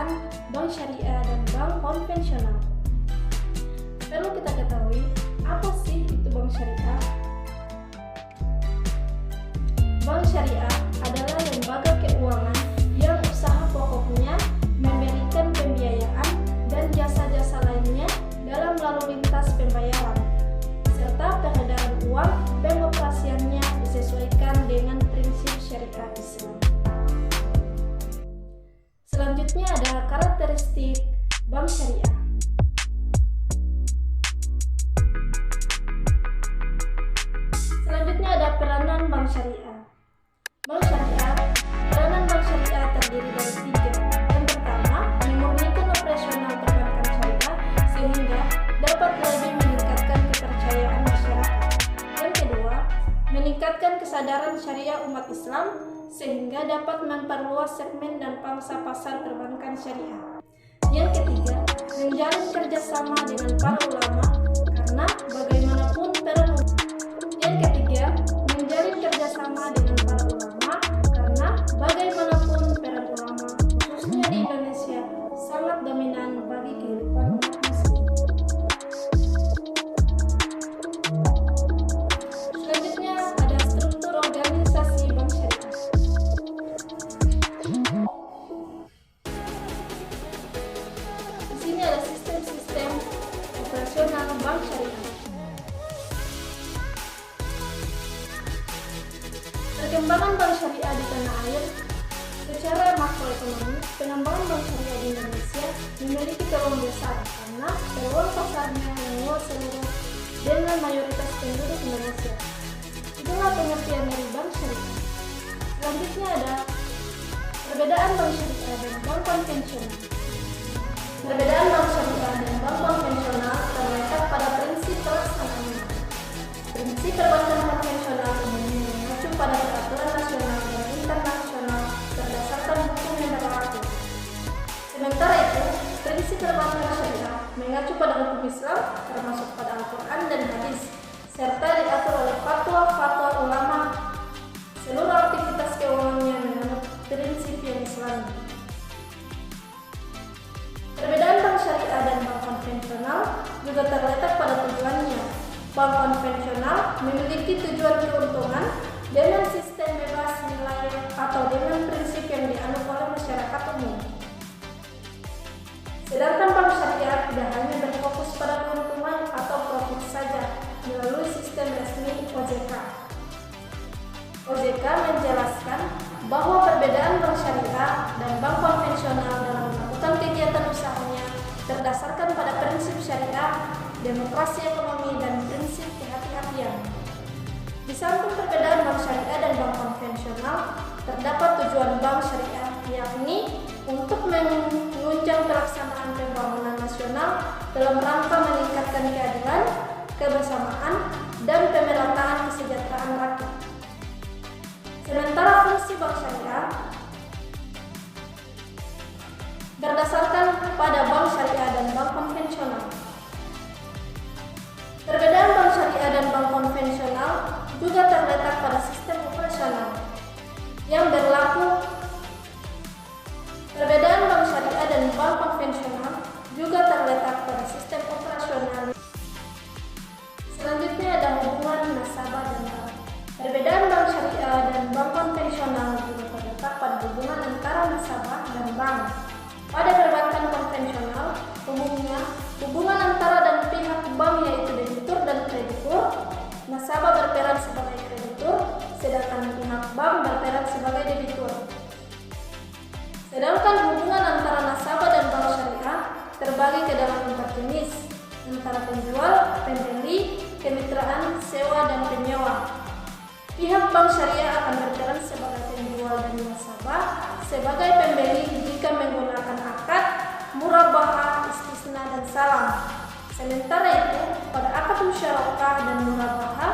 pembiayaan, bank syariah, dan bank konvensional. Perlu kita ketahui, apa sih itu bank syariah? Bank syariah adalah lembaga keuangan yang usaha pokoknya memberikan pembiayaan dan jasa-jasa lainnya dalam lalu lintas pembayaran, serta peredaran uang pengoperasiannya disesuaikan dengan prinsip syariat Islam. Selanjutnya ada karakteristik bank syariah. Selanjutnya ada peranan bank syariah. Peranan bank syariah terdiri dari 3. Yang pertama, memurnikan operasional perbankan syariah sehingga dapat lebih meningkatkan kepercayaan masyarakat. Yang kedua, meningkatkan kesadaran syariah umat Islam sehingga dapat memperluas segmen dan pangsa pasar perbankan syariah. Yang ketiga, menjalin kerjasama dengan para ulama karena bagaimanapun peran. Yang ketiga, menjalin kerjasama dengan para ulama karena bagaimanapun peran ulama khususnya di Indonesia sangat dominan bagi kehidupan umat muslim. Selanjutnya ada struktur organisasi bank syariah. Di sini ada sistem-sistem operasional bank syariah. Perkembangan bank syariah di tanah air. Secara makroekonomi, pengembangan bank syariah di Indonesia memiliki peluang besar karena peluang pasarnya yang luas seluruh dengan mayoritas penduduk Indonesia. Itulah pengertian dari bank syariah. Selanjutnya ada perbedaan bank syariah dan bank konvensional. Perbedaan bank syariah dan bank konvensional terletak pada prinsip pelaksanaannya. Prinsip perbankan konvensional umumnya mengacu pada peraturan nasional dan internasional berdasarkan hukum yang berlaku. Sementara itu, prinsip perbankan syariah mengacu pada hukum Islam termasuk pada Al-Quran dan Hadis, serta diatur oleh fatwa-fatwa ulama. Seluruh aktivitas keuangannya menganut prinsip yang Islami. Perbedaan bank syariah dan bank konvensional juga terletak pada tujuannya. Bank konvensional memiliki tujuan keuntungan dengan sistem bebas nilai atau dengan prinsip yang dianut oleh masyarakat umum. Sedangkan bank syariah tidak hanya berfokus pada keuntungan atau profit saja melalui sistem resmi OJK. OJK menjelaskan bahwa perbedaan bank syariah dan bank konvensional dalam melakukan kegiatan usahanya berdasarkan pada prinsip syariah, demokrasi ekonomi, dan prinsip kehati-hatian. Di samping perbedaan bank syariah dan bank konvensional, terdapat tujuan bank syariah, yakni untuk menunjang pelaksanaan pembangunan nasional dalam rangka meningkatkan keadilan, kebersamaan, dan pemerataan kesejahteraan rakyat. Sementara fungsi bank syariah berdasarkan pada bank syariah dan bank konvensional. Perbedaan bank syariah dan bank konvensional juga terletak pada sistem operasional yang berlaku. Perbedaan bank syariah dan bank konvensional juga terletak pada sistem operasional. Selanjutnya ada hubungan nasabah dan bank. Perbedaan bank syariah dan bank konvensional juga terletak pada hubungan antara nasabah dan bank. Pada perbankan konvensional, umumnya hubungan antara dan pihak bank yaitu debitur dan kreditur. Nasabah berperan sebagai kreditur, sedangkan pihak bank berperan sebagai debitur. Sedangkan hubungan antara nasabah dan bank syariah terbagi ke dalam 4 jenis, antara penjual, pembeli, kemitraan, sewa, dan penyewa. Pihak bank syariah akan berperan sebagai penjual dan nasabah, sebagai pembeli jika menggunakan akad, murabahah, istisna, dan salam. Sementara itu, pada akad musyarakah dan murabahah,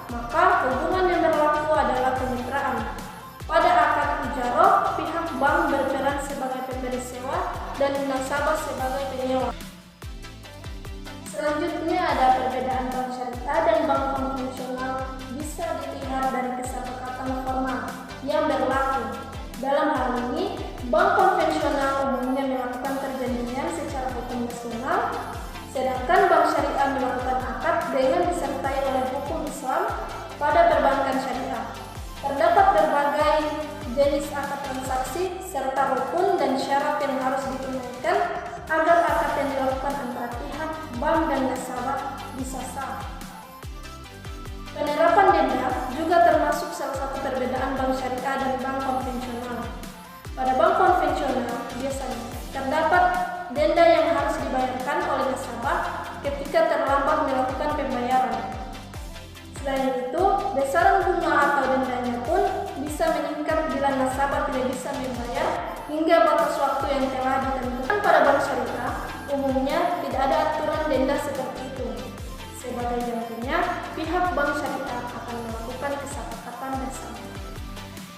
maka hubungan yang berlaku adalah kemitraan. Pada akad ijarah, pihak bank berperan sebagai pemberi sewa dan nasabah sebagai penyewa. Selanjutnya ada perbedaan bank syariah dan bank konvensional bisa dilihat dari kesepakatan formal yang berlaku. Dalam hal ini, bank konvensional umumnya melakukan jenis akad transaksi, serta rukun dan syarat yang harus ditunaikan agar akad yang dilakukan antara pihak bank dan nasabah bisa sah. Penerapan denda juga termasuk salah satu perbedaan bank syariah dan bank konvensional. Pada bank konvensional, biasanya terdapat denda yang harus dibayarkan oleh nasabah ketika terlambat melakukan pembayaran. Selain itu, besaran bunga atau dendanya pun bisa meningkat bila nasabah tidak bisa membayar hingga batas waktu yang telah ditentukan. Pada bank syariah, umumnya tidak ada aturan denda seperti itu. Sebagai gantinya, pihak bank syariah akan melakukan kesepakatan bersama.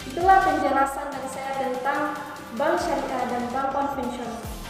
Itulah penjelasan dari saya tentang bank syariah dan bank konvensional.